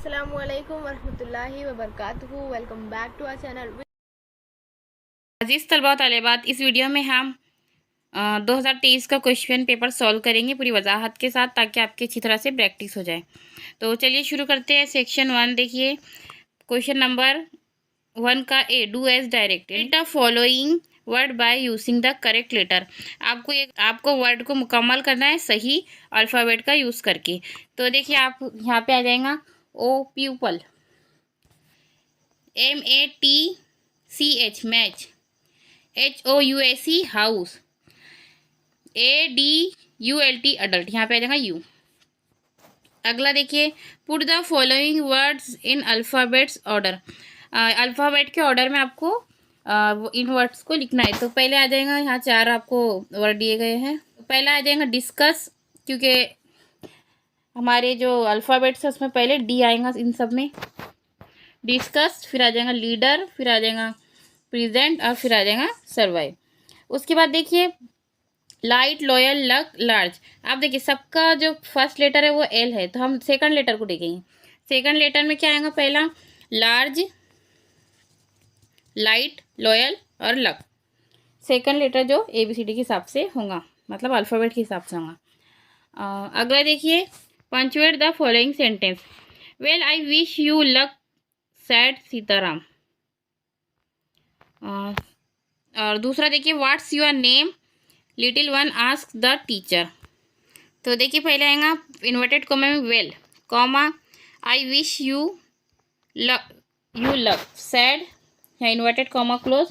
अस्सलामुअलैकुम वरहमतुल्लाहि वबरकातुहू। Welcome back to our channel. अजीज़ तलबा तालिबात, इस वीडियो में हम 2023 का क्वेश्चन पेपर सॉल्व करेंगे पूरी वजाहत के साथ, ताकि आपकी अच्छी तरह से प्रैक्टिस हो जाए। तो चलिए शुरू करते हैं। सेक्शन 1 देखिए, क्वेश्चन नंबर 1 का A, do as directed the following word by using the correct letter. आपको वर्ड को मुकम्मल करना है सही अल्फ़ाबेट का यूज़ करके। तो देखिए, आप यहाँ पे आ जाएगा O pupil, MATCH match, HOUSE house, ADULT adult, यहाँ पे आ जाएगा यू। अगला देखिए, put the following words in alphabets order. Alphabet के ऑर्डर में आपको इन वर्ड्स को लिखना है। तो पहले आ जाएगा, यहाँ 4 आपको वर्ड दिए गए हैं। पहला आ जाएगा डिस्कस, क्योंकि हमारे जो अल्फ़ाबेट्स है उसमें पहले डी आएगा इन सब में, डिस्कस। फिर आ जाएगा लीडर, फिर आ जाएगा प्रेजेंट, और फिर आ जाएगा सर्वाइव। उसके बाद देखिए, लाइट, लॉयल, लक, लार्ज। आप देखिए, सबका जो फर्स्ट लेटर है वो एल है, तो हम सेकंड लेटर को देखेंगे। सेकंड लेटर में क्या आएगा? पहला लार्ज, लाइट, लॉयल और लक। सेकंड लेटर जो ABCD के हिसाब से होगा, मतलब अल्फ़ाबेट के हिसाब से होगा। अगला देखिए, punctuate the following sentence. Well I wish you luck said Sitaram. और दूसरा देखिए, what's your name little one ask the teacher. तो देखिए, पहले आएगा इन्वर्टेड कॉमा में well, comma I wish you luck said, या inverted comma close,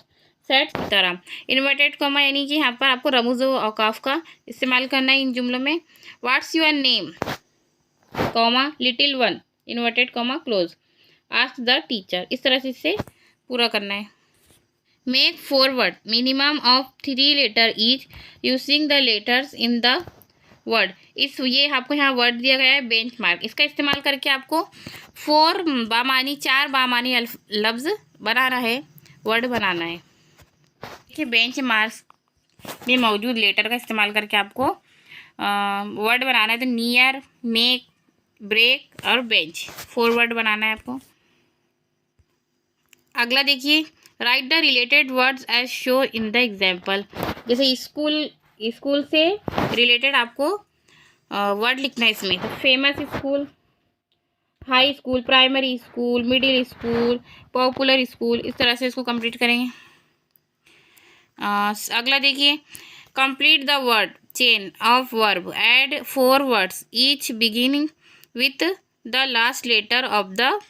said Sitaram. Inverted comma यानी कि यहाँ पर आपको रमूज़ औकाफ का इस्तेमाल करना है इन जुमलों में। What's your name, comma little one, inverted comma close, ask the teacher. इस तरह से इसे पूरा करना है। Make four word minimum of 3 letter each using the letters in the word. ये आपको यहाँ वर्ड दिया गया है बेंच मार्क, इसका इस्तेमाल करके आपको 4 बामानी लफ्ज़ बनाना है, वर्ड बनाना है। देखिए, बेंच मार्क में मौजूद लेटर का इस्तेमाल करके आपको वर्ड बनाना है। तो नियर, मेक, ब्रेक और बेंच, 4 वर्ड बनाना है आपको। अगला देखिए, write the related words as show in the example. जैसे स्कूल से रिलेटेड आपको वर्ड लिखना है इसमें। तो famous school, high school, primary school, middle school, popular school, इस तरह से इसको कंप्लीट करेंगे। अगला देखिए, complete the word chain of verb, add 4 words each beginning with the last letter of the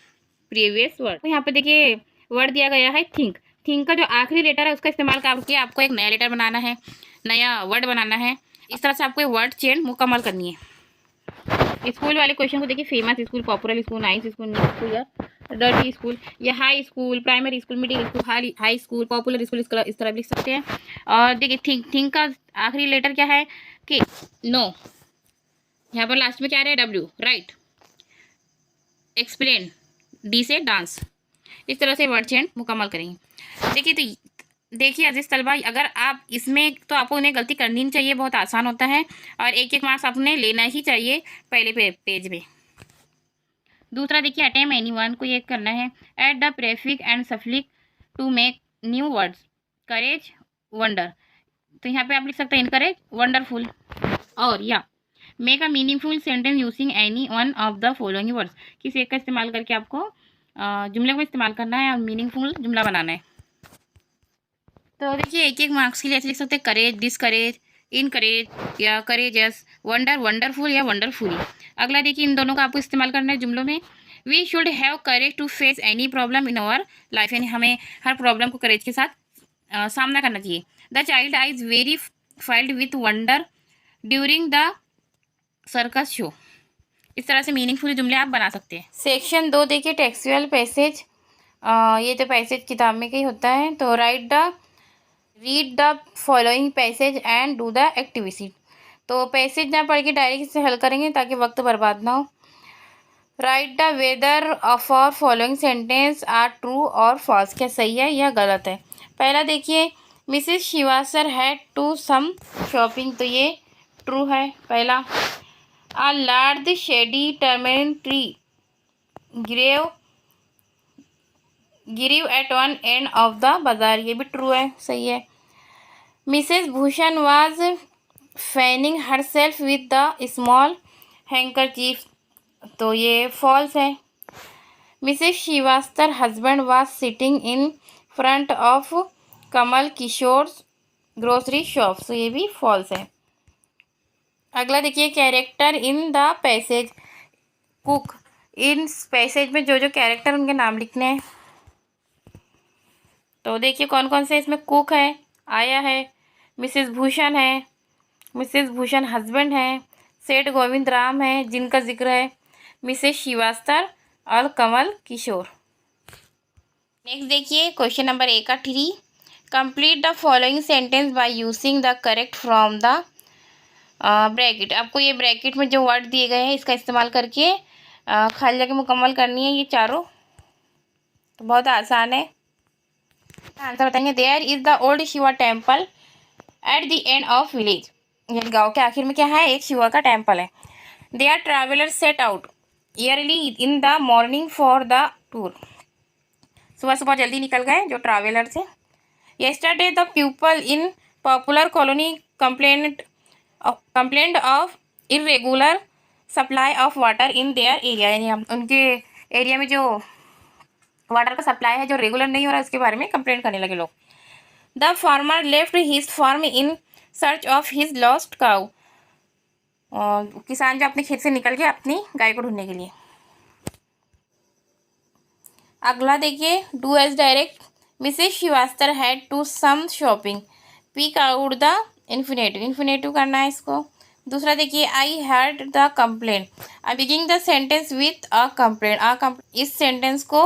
previous word. यहाँ पे देखिए वर्ड दिया गया है थिंक। थिंक का जो आखिरी लेटर है उसका इस्तेमाल करके आपको एक नया लेटर बनाना है, नया वर्ड बनाना है। इस तरह से आपको वर्ड चेन मुकम्मल करनी है। स्कूल वाले क्वेश्चन को देखिए, famous school, popular school, nice school, new school या डर्टी स्कूल, या high school, primary school, middle school, high school, popular school, इस तरह लिख सकते हैं। और देखिए, थिंक का आखिरी लेटर क्या है कि नो, यहाँ पर लास्ट में क्या है? W, right. एक्सप्लेन, D से डांस। इस तरह से वर्ड चेन मुकम्मल करेंगे। देखिए अजीज तलबा, अगर आप इसमें, तो आपको उन्हें गलती करनी नहीं चाहिए, बहुत आसान होता है, और 1-1 मार्क्स आपने लेना ही चाहिए पहले पेज में। दूसरा देखिए, अटेम एनीवन को ये करना है। Add the prefix and suffix to make new words, courage, wonder. तो यहाँ पे आप लिख सकते हैं इनकरेज, वंडरफुल, और या make a meaningful sentence using any one of the following words. किसी एक का इस्तेमाल करके आपको जुमले को इस्तेमाल करना है और मीनिंगफुल जुमला बनाना है। तो देखिए, 1-1 मार्क्स के लिए ऐसे लिख सकते हैं करेज, डिसकरेज, इनकरेज, या करेजस, वंडर, वंडरफुल, या वंडरफुली। अगला देखिए, इन दोनों का आपको इस्तेमाल करना है जुमलों में। We should have courage to face any problem in our life, यानी हमें हर प्रॉब्लम को करेज के साथ सामना करना चाहिए। The child eyes very filed with wonder during the circus show. इस तरह से मीनिंगफुल जुमले आप बना सकते हैं। सेक्शन 2 देखिए, टेक्सुअल पैसेज। ये तो पैसेज किताब में ही होता है। तो read the following passage and do the activity. तो पैसेज ना पढ़ के डायरेक्ट से हल करेंगे ताकि वक्त बर्बाद ना हो। Write the whether of our following sentence are true और फॉल्स, क्या सही है या गलत है। पहला देखिए, मिसेस शिवासर हैड टू सम शॉपिंग, तो ये ट्रू है पहला। A large shady tamarind tree गिरेव गिरीव at one end of the bazaar, ये भी ट्रू है, सही है। Mrs Bhushan was fanning herself with the small handkerchief, तो ये फॉल्स है। मिसेस श्रीवास्तर husband was sitting in front of Kamal Kishore grocery shop, तो ये भी फॉल्स है। अगला देखिए, character in the passage cook, इन पैसेज में जो जो कैरेक्टर उनके नाम लिखने हैं। तो देखिए कौन कौन से इसमें कुक है, आया है, मिसेस भूषण है, मिसेस भूषण हस्बैंड है, सेठ गोविंद राम है जिनका जिक्र है, मिसेस श्रीवास्तर और कमल किशोर। नेक्स्ट देखिए question number 3, complete the following sentence by using the correct from the bracket. आपको ये ब्रैकेट में जो वर्ड दिए गए हैं इसका इस्तेमाल करके खाली जगह मुकम्मल करनी है ये चारों, तो बहुत आसान है। आंसर बताएंगे, there is the old Shiva temple at the end of village, यानी गाँव के आखिर में क्या है, एक शिवा का टेम्पल है। They are travellers set out early in the morning for the tour, सुबह सुबह जल्दी निकल गए जो ट्रैवलर थे। Yesterday the people in popular colony complaint of irregular supply of water in their area, यानी उनके एरिया में जो वाटर का सप्लाई है जो रेगुलर नहीं हो रहा है उसके बारे में कंप्लेंट करने लगे लोग। The farmer left his farm in search of his lost cow, किसान जो अपने खेत से निकल गए अपनी गाय को ढूंढने के लिए। अगला देखिए, डू एज डायरेक्ट, मिसेस श्रीवास्तर had to some shopping, pick out the infinitive, infinitive करना है इसको। दूसरा देखिए, I had the complaint, I begin the sentence with a complaint, इस सेंटेंस को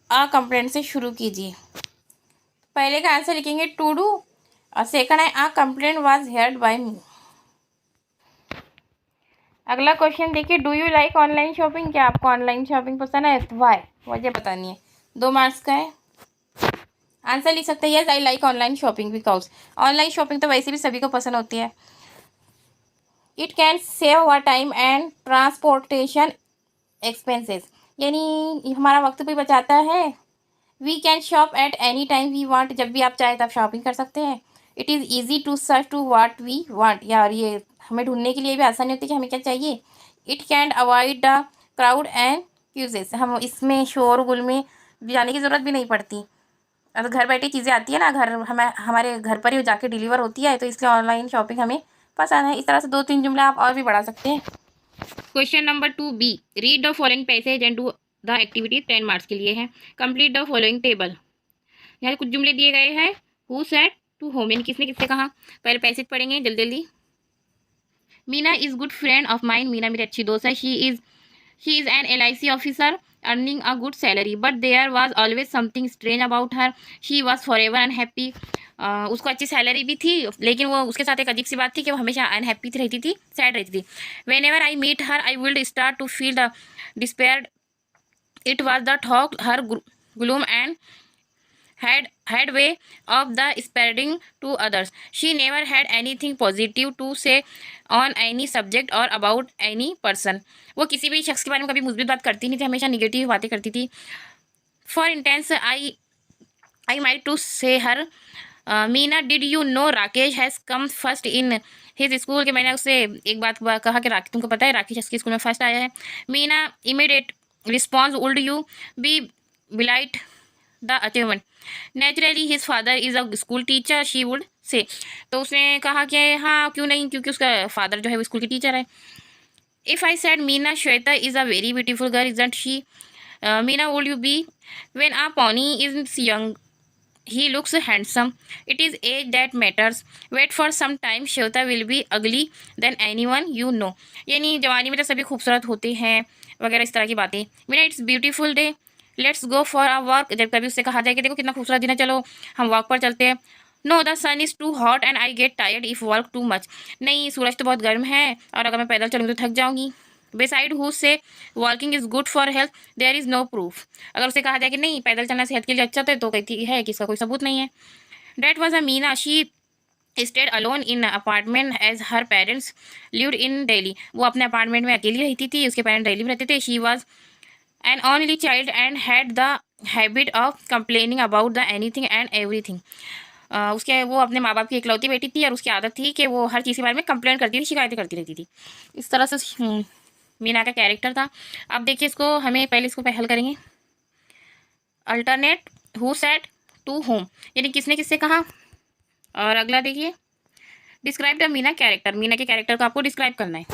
अ कंप्लेंट से शुरू कीजिए। पहले का आंसर लिखेंगे टू डू और सेकंड है a complaint was heard by me. अगला क्वेश्चन देखिए, do you like online shopping, क्या आपको ऑनलाइन शॉपिंग पसंद है, वाई, वजह बतानी है, 2 मार्क्स का है। आंसर लिख सकते हैं, yes I like online shopping because online shopping तो वैसे भी सभी को पसंद होती है। It can save our time and transportation expenses, यानी हमारा वक्त भी बचाता है। We can shop at any time we want, जब भी आप चाहे तब शॉपिंग कर सकते हैं। It is easy to search to what we want, यार ये हमें ढूंढने के लिए भी आसानी होती है कि हमें क्या चाहिए। It can avoid the crowd and queues, हम इसमें शोर गुल में जाने की ज़रूरत भी नहीं पड़ती, अगर घर बैठे चीज़ें आती है ना, घर हमारे घर पर ही जाके डिलीवर होती है, तो इसलिए ऑनलाइन शॉपिंग हमें पसंद है। इस तरह से 2-3 जुमले आप और भी बढ़ा सकते हैं। Question number 2B, read the following passage and do the activity, 10 marks के लिए है। कंप्लीट द फॉलोइंग टेबल, यहाँ कुछ जुमले दिए गए हैं। हु सेड टू होम, यानी किसने किससे कहा। पहले पैसेज पढ़ेंगे जल्दी जल्दी। Meena is good friend of mine, Meena मेरी अच्छी दोस्त है। She is an LIC officer earning a good salary, but there was always something strange about her, she was forever unhappy. उसको अच्छी सैलरी भी थी लेकिन वो उसके साथ एक अजीब सी बात थी कि वो हमेशा अनहैप्पी रहती थी, सैड रहती थी। Whenever I meet her I will start to feel the despair, it was the thought her gloom and had way of the spreading to others. She never had anything positive to say on any subject or about any person. वो किसी भी शख्स के बारे में कभी मुस्बित बात करती नहीं थी, हमेशा निगेटिव बातें करती थी। For instance, I might to say her, Meena did you know Rakesh has come first in his school, के मैंने उससे एक बात कहा कि राकेश, तुमको पता है राकेश इसके स्कूल में फर्स्ट आया है। Meena immediate response, would you be delight the achievement, naturally his father is a school teacher, she would say, तो उसने कहा कि हाँ क्यों नहीं, क्योंकि उसका फादर जो है वो स्कूल की टीचर है। If I said Meena Shweta is a very beautiful girl, isn't she, Meena would you be, when a pony is young he looks handsome, it is age that matters, wait for some time, Shweta will be ugly than anyone you know, यानी जवानी में तो सभी खूबसूरत होते हैं वगैरह इस तरह की बातें। Meena it's beautiful day, let's go for a walk, जब कभी उससे कहा जाए कि देखो कितना खूबसूरत दिन है, चलो हम वॉक पर चलते हैं। No the sun is too hot and I get tired if work too much, नहीं सूरज तो बहुत गर्म है और अगर मैं पैदल चलूँगी तो थक जाऊँगी। Beside who say walking is good for health, there is no proof, अगर उसे कहा जाए कि नहीं पैदल चलना सेहत के लिए अच्छा तो कहती है कि इसका कोई सबूत नहीं है। That was a Meena, she stayed alone in apartment as her parents lived in Delhi, वो अपने अपार्टमेंट में अकेली रहती थी, उसके पेरेंट्स दिल्ली में रहते थे। She was an only child and had the habit of complaining about the anything and everything. उसके वो अपने माँ बाप की इकलौती बेटी थी और उसकी आदत थी कि वो हर चीज़ के बारे में कंप्लेन करती थी, शिकायतें करती रहती थी। इस तरह से मीना का कैरेक्टर था। अब देखिए इसको, हमें पहले इसको हल करेंगे। Alternate who said to whom, यानी किसने किससे कहा। और अगला देखिए, describe the Meena character, Meena के कैरेक्टर को आपको डिस्क्राइब करना है।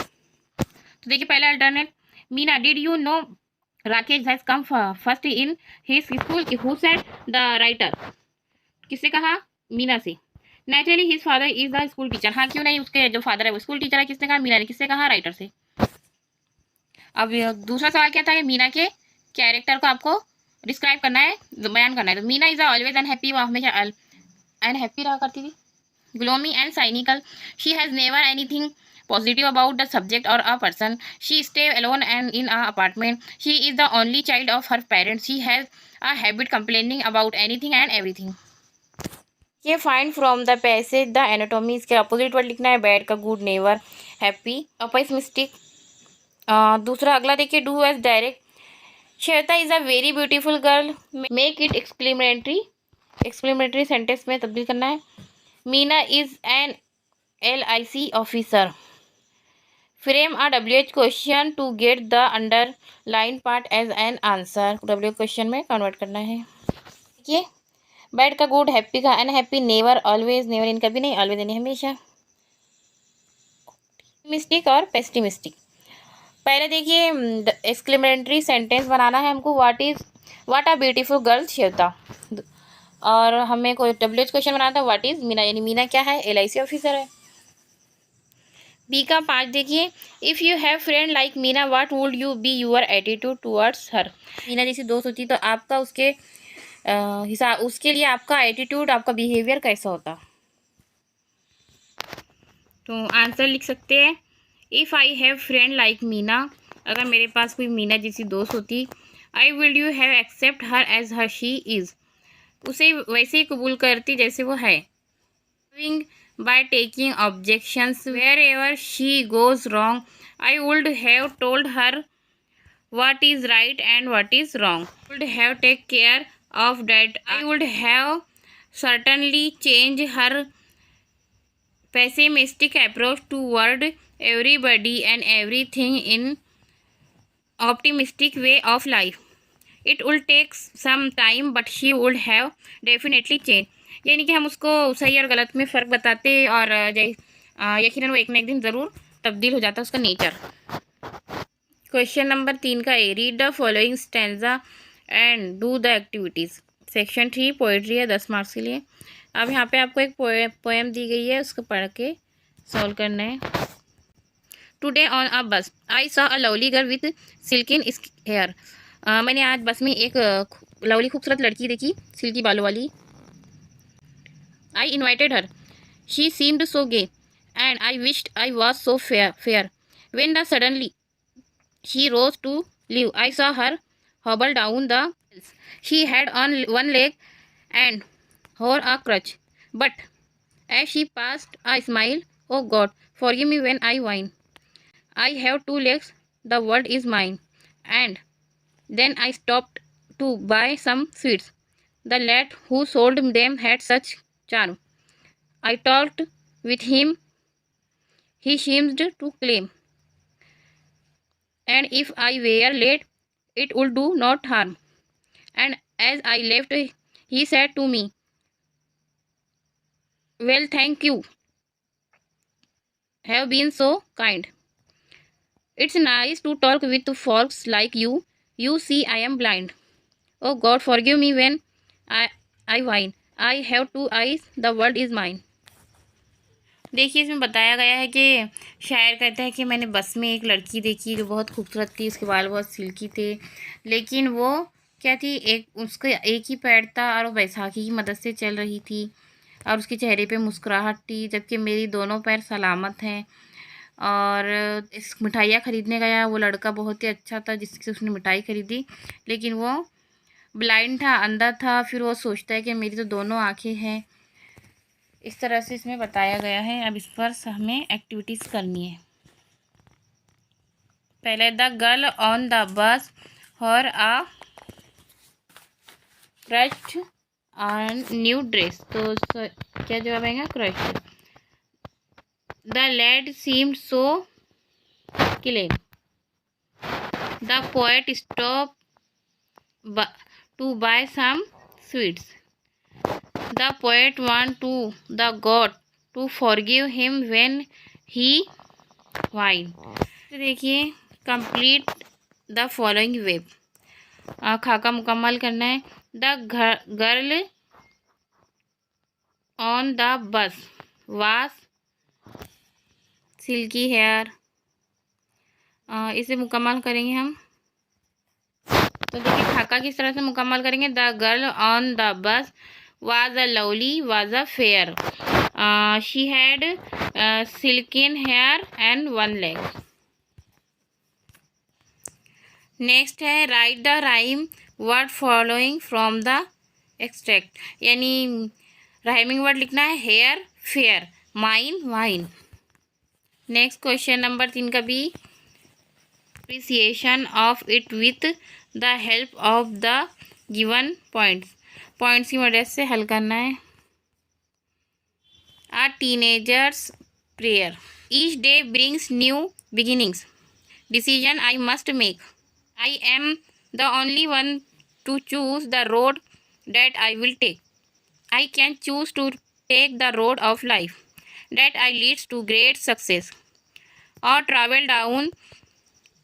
तो देखिए पहला alternate, Meena did you know Rakesh has come first in his school, who said the writer, किससे कहा, मीना से। Naturally his father is the school teacher, हाँ क्यों नहीं, उसके जो फादर है वो स्कूल टीचर है, किसने कहा, मीना ने। किससे कहा, राइटर से। अब दूसरा सवाल क्या था, मीना के कैरेक्टर को आपको डिस्क्राइब करना है, बयान करना है। तो मीना इज ऑलवेज अनहैप्पी, वो हमेशा अनहैप्पी रहा करती थी। Gloomy and cynical, she has never anything positive about the subject or a person. She stay alone and in a apartment. She is the only child of her parents. She has a habit complaining about anything and everything. ये find from the passage the anatomy, इसके opposite word लिखना है, bad का good, never, happy, mistake. दूसरा अगला देखिए, do as direct, Shweta is a very beautiful girl, make it exclamatory sentence में तब्दील करना है। Meena is an LIC officer, frame a WH question to get the underline part as an answer, WH question में convert करना है। देखिए bad का good, happy का unhappy, never always, never in कभी नहीं, ऑलवेज यानी हमेशा, मिस्टिक और पेस्टिमिस्टिक। पहले देखिए एक्सक्लेमेटरी सेंटेंस बनाना है हमको, what a beautiful girl Shweta, और हमें कोई WH क्वेश्चन बनाना था, व्हाट इज मीना, यानी मीना क्या है, LIC ऑफिसर है। बी का 5 देखिए, if you have friend like Meena what would you be your attitude towards हर, मीना जैसी दोस्त होती तो आपका उसके हिसाब, उसके लिए आपका एटीट्यूड, आपका बिहेवियर कैसा होता। तो आंसर लिख सकते हैं, if I have friend like Meena, अगर मेरे पास कोई मीना जैसी दोस्त होती, I will you have accept her as her she is, उसे वैसे ही कबूल करती जैसे वो है। By taking objections wherever she goes wrong, I would have told her what is right and what is wrong. I would have take care of that. I would have certainly changed her pessimistic approach toward everybody and everything in optimistic way of life. It will take some time but she would have definitely changed. यानी कि हम उसको सही और गलत में फ़र्क बताते और यकीनन वो एक ना एक दिन ज़रूर तब्दील हो जाता है उसका नेचर। क्वेश्चन नंबर 3 का A, read the following stanza and do the activities. Section 3 poetry है, 10 मार्क्स के लिए। अब यहाँ पे आपको एक पोएम दी गई है, उसको पढ़ के सॉल्व करना है। Today on a bus I saw a lovely girl with silken hair, मैंने आज बस में एक लवली खूबसूरत लड़की देखी, सिल्की बालों वाली। I invited her. She seemed so gay, and I wished I was so fair. When suddenly she rose to leave, I saw her hobble down the hills. She had on one leg and wore a crutch. But as she passed, I smiled. Oh God, forgive me when I whine. I have 2 legs. The world is mine. And then I stopped to buy some sweets. The lad who sold them had such charm. I talked with him, he seemed to claim, and if I were late, it would do not harm. And as I left, he said to me, well, thank you, have been so kind. It's nice to talk with folks like you. You see, I am blind. Oh God, forgive me when I whine. I have 2 eyes. The world is mine. देखिए इसमें बताया गया है कि शायर कहता है कि मैंने बस में एक लड़की देखी जो बहुत खूबसूरत थी, उसके बाल बहुत सिल्की थे, लेकिन वो क्या थी, उसका एक ही पैर था और वो बैसाखी की मदद से चल रही थी और उसके चेहरे पे मुस्कुराहट थी, जबकि मेरी दोनों पैर सलामत हैं। और इस मिठाइयाँ ख़रीदने गया वो लड़का बहुत ही अच्छा था जिससे उसने मिठाई ख़रीदी, लेकिन वो ब्लाइंड था, अंधा था। फिर वो सोचता है कि मेरी तो दोनों आँखें हैं। इस तरह से इसमें बताया गया है। अब इस पर हमें एक्टिविटीज़ करनी है। पहले, the girl on the bus her a crushed on new dress. तो क्या जवाब आएगा? Crushed. The lad seemed so killing. The poet stop to buy some sweets. The poet want to the god to forgive him when he whined. तो देखिए, complete the following verb. खाका मुकम्मल करना है। The girl on the bus was silky hair. इसे मुकम्मल करेंगे हम। तो देखिए, खाका किस तरह से मुकम्मल करेंगे? The girl on the bus was a lovely, was a fair, she had silken hair and one leg. Next है write the rhyme word following from the extract, यानी राइमिंग वर्ड लिखना है। Hair, fair, mine, wine. Next question number 3 का भी appreciation of it with the help of the given points की मदद से हल करना है। A teenager's prayer. Each day brings new beginnings. Decision I must make. I am the only one to choose the road that I will take. I can choose to take the road of life that I leads to great success, or travel down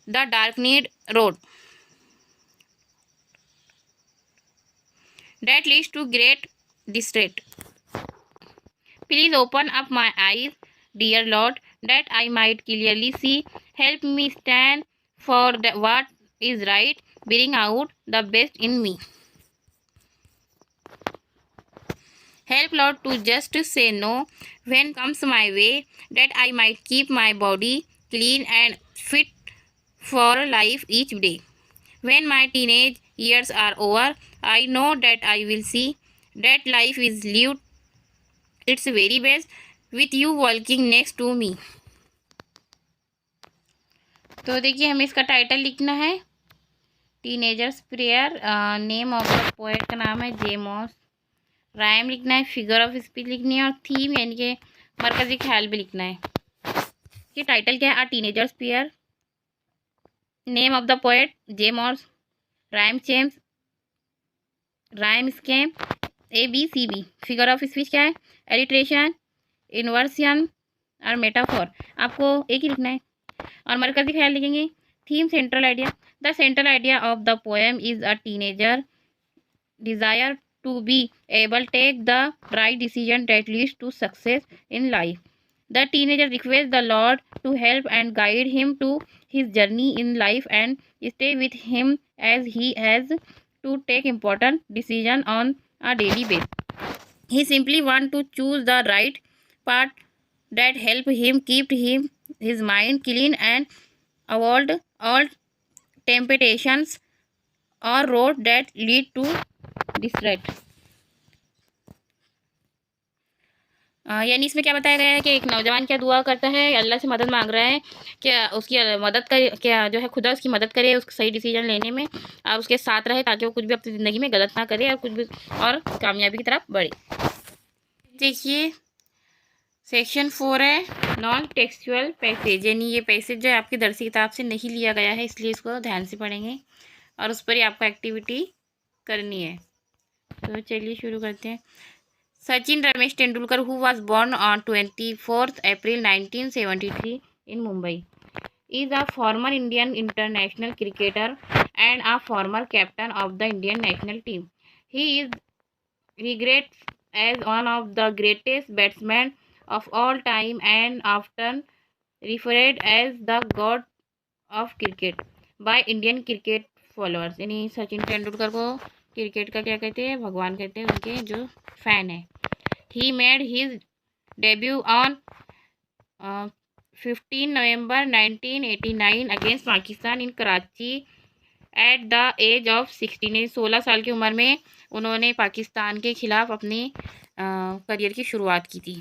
the darkened road that leads to great distress. Please open up my eyes, dear Lord, that I might clearly see. Help me stand for what is right, bring out the best in me. Help, Lord, to just say no when comes my way, that I might keep my body clean and fit for life each day. When my teenage years are over, I know that I will see that life is lived its very best with you walking next to me. तो देखिए, हमें इसका title लिखना है teenagers prayer. Name of the poet का नाम है James. Rhyme लिखना है, फिगर ऑफ स्पीच लिखनी है, और थीम यानी कि मरकजी ख्याल भी लिखना है। ये टाइटल क्या है? A teenager's prayer. Name of the poet James. Rhyme चेम्स, rhyme scheme, ABCB। Figure of speech क्या है? एलिट्रेशन, इन्वर्सन और मेटाफोर। आपको एक ही लिखना है। और मरकजी ख्याल लिखेंगे। Theme, central idea. The central idea of the poem is a teenager desire to be able take the right decision that leads to success in life. The teenager requests the Lord to help and guide him to his journey in life and stay with him as he has to take important decisions on a daily basis. He simply wants to choose the right path that help him keep his mind clean and avoid all temptations or road that lead to distress. यानी इसमें क्या बताया गया है कि एक नौजवान क्या दुआ करता है, अल्लाह से मदद मांग रहा है कि उसकी मदद करे, क्या जो है खुदा उसकी मदद करे उसको सही डिसीजन लेने में और उसके साथ रहे, ताकि वो कुछ भी अपनी ज़िंदगी में गलत ना करे और कुछ भी और कामयाबी की तरफ बढ़े। देखिए, सेक्शन 4 है नॉन टेक्सचुअल पैसेज, यानी ये पैसेज जो है आपकी दरसी किताब से नहीं लिया गया है, इसलिए इसको ध्यान से पढ़ेंगे और उस पर ही आपको एक्टिविटी करनी है। तो चलिए शुरू करते हैं। Sachin Ramesh Tendulkar, who was born on 24th April 1973 in Mumbai, is a former Indian international cricketer and a former captain of the Indian national team. He is regarded as one of the greatest batsmen of all time and often referred as the god of cricket by Indian cricket followers. यानी सचिन तेंदुलकर को cricket का क्या कहते हैं? भगवान कहते हैं, उनके जो फैन है। He made his debut on 15 November 1989 against Pakistan in Karachi at the age of 16. 16 साल की उम्र में उन्होंने पाकिस्तान के खिलाफ अपने करियर की शुरुआत की थी।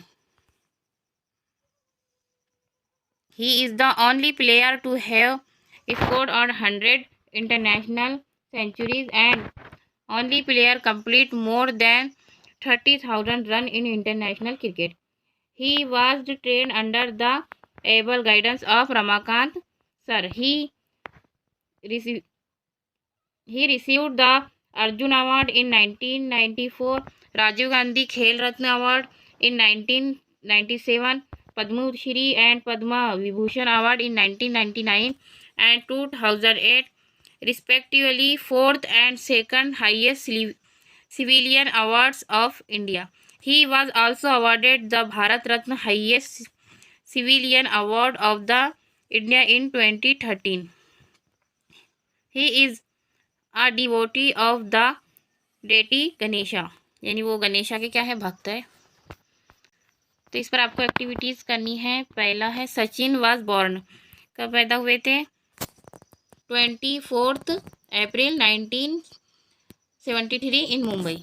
He is the only player to have scored on 100 international centuries and only player complete more than 30,000 run in international cricket. He was trained under the able guidance of Ramakant sir. Received, he received the Arjun Award in 1994, Rajiv Gandhi Khel Ratna Award in 1997, Padma Shri and Padma Vibhushan Award in 1999 and 2008, respectively, fourth and second highest civilian awards of India. He was also awarded the Bharat Ratna, highest civilian award of the India in 2013. He is a devotee of the deity Ganesha, यानी वो गणेशा के क्या है, भक्त है। तो इस पर आपको एक्टिविटीज़ करनी है। पहला है सचिन वाज बॉर्न, कब पैदा हुए थे, 24 अप्रैल 1973 इन मुंबई।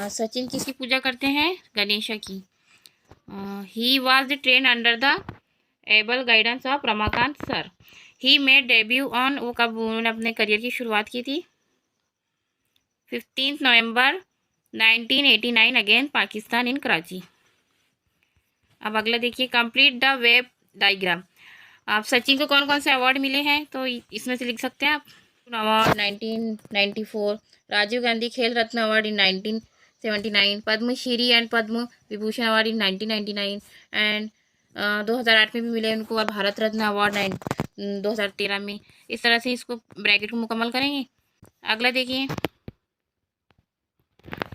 सचिन किसकी पूजा करते हैं, गणेशा की। He was train under the able guidance of Ramakant sir. He made debut on, वो कब उन्होंने अपने करियर की शुरुआत की थी, 15 नवंबर 1989 अगेंस्ट पाकिस्तान इन कराची। अब अगला देखिए, कंप्लीट द वेब डायग्राम। आप सचिन को कौन कौन से अवार्ड मिले हैं, तो इसमें से लिख सकते हैं आप। Award 1994, Rajiv Gandhi Khel Ratna award in 1979, Padmashri and Padma Vibhushan award in 1999 and 2008 में भी मिले उनको, और भारत रत्न अवार्ड 2013 में। इस तरह से इसको ब्रैकेट को मुकम्मल करेंगे। अगला देखिए,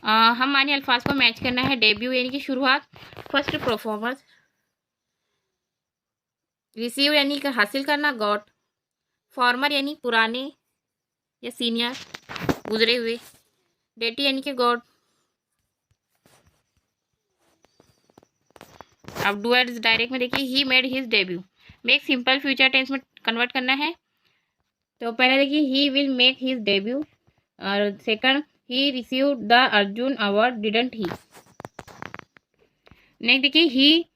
हम माने अल्फाज को मैच करना है। डेब्यू यानी कि शुरुआत, फर्स्ट परफॉर्मेंस, रिसीव यानी कि हासिल करना, गॉट, फॉर्मर यानी पुराने या सीनियर, गुजरे हुए, डेटी यानी कि गॉड। अब डू एट डायरेक्ट में देखिए, he made his debut, make simple future tense में कन्वर्ट करना है। तो पहले देखिए, he will make his debut, और second, he received the Arjun award, didn't he. Next देखिए, he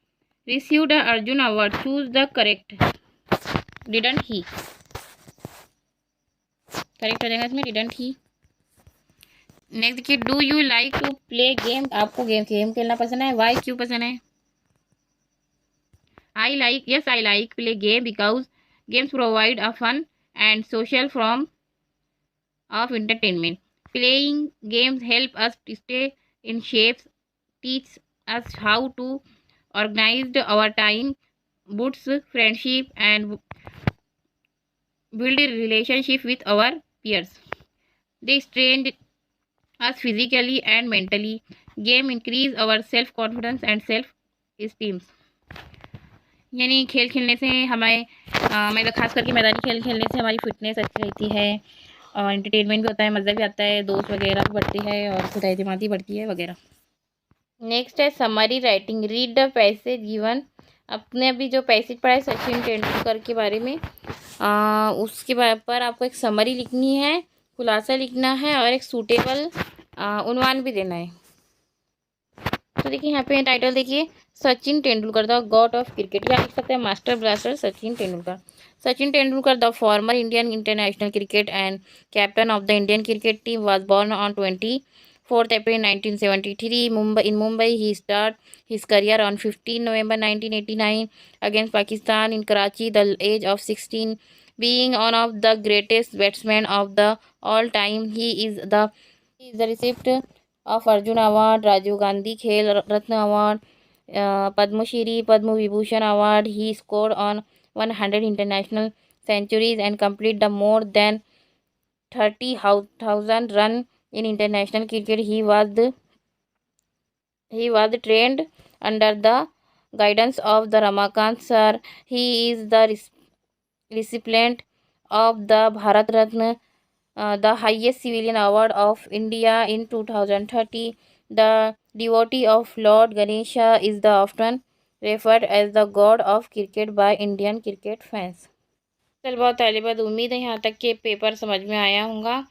received the Arjun award, choose the correct, didn't he. Correct हो जाएगा इसमें, डिडंट ही। नेक्स्ट देखिए, do you like to play game, आपको game खेलना पसंद है, वाई, क्यों पसंद है। I like, yes I like play game because games provide a fun and social form of entertainment. Playing games help us to stay in shape, teach us how to organize our time, boosts friendship and build a relationship with our peers. They strengthen us physically and mentally. Game increase our self confidence and self esteem. यानी खेल खेलने से हमें मैं खास करके मैदानी खेल खेलने से हमारी फिटनेस अच्छी रहती है, और एंटरटेनमेंट भी होता है, मज़ा भी आता है, दोस्त वगैरह भी बढ़ती है, और खुद एतमादी बढ़ती है वगैरह। नेक्स्ट है summary writing, read the passage given. अपने अभी जो पैसेज पढ़ा है सचिन तेंदुलकर के बारे में, उसके पर आपको एक समरी लिखनी है, खुलासा लिखना है, और एक सूटेबल उन्वान भी देना है। तो देखिए यहाँ पे टाइटल देखिए, Sachin Tendulkar the God of cricket, या लिख सकते हैं master blaster Sachin Tendulkar. Sachin Tendulkar, the former Indian international cricket and captain of the Indian cricket team, was born on 24th April 1973 in Mumbai. He started his career on 15 November 1989 against Pakistan in Karachi, the age of 16. Being one of the greatest batsmen of the all time, he is the recipient of Arjun Award, Rajiv Gandhi Khel Ratna Award, Padma Shri, Padma Vibhushan Award. He scored on 100 international centuries and completed the more than 30,000 run in international cricket. He was trained under the guidance of the Ramakant sir. He is the recipient of the Bharat Ratna, the highest civilian award of India in 2030. The devotee of Lord Ganesha is the often referred as the god of cricket by Indian cricket fans. चल बहुत तालिबात, उम्मीद है यहाँ तक के paper समझ में आया होगा।